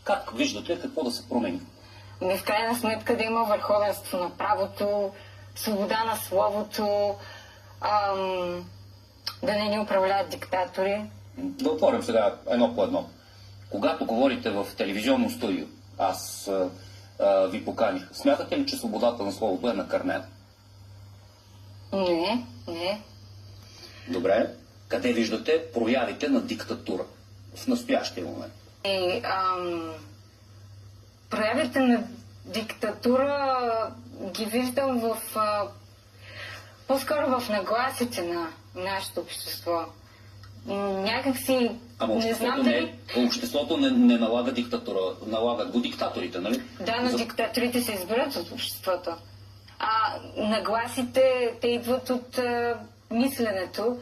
Как виждате какво да се промени? В крайна сметка да има върховенство на правото, свобода на словото, да не ни управляват диктатори. Да отворим сега едно по едно. Когато говорите в телевизионно студио, аз ви поканих, смятате ли, че свободата на словото е накърнена? Не. Добре. Къде виждате проявите на диктатура в настоящия момент? Проявите на диктатура ги виждам по-скоро в нагласите на нашето общество. Някакси не знам дали... Обществото не налага диктатура, налагат го диктаторите, нали? Да, но диктаторите се избират от обществото. А нагласите, те идват от мисленето.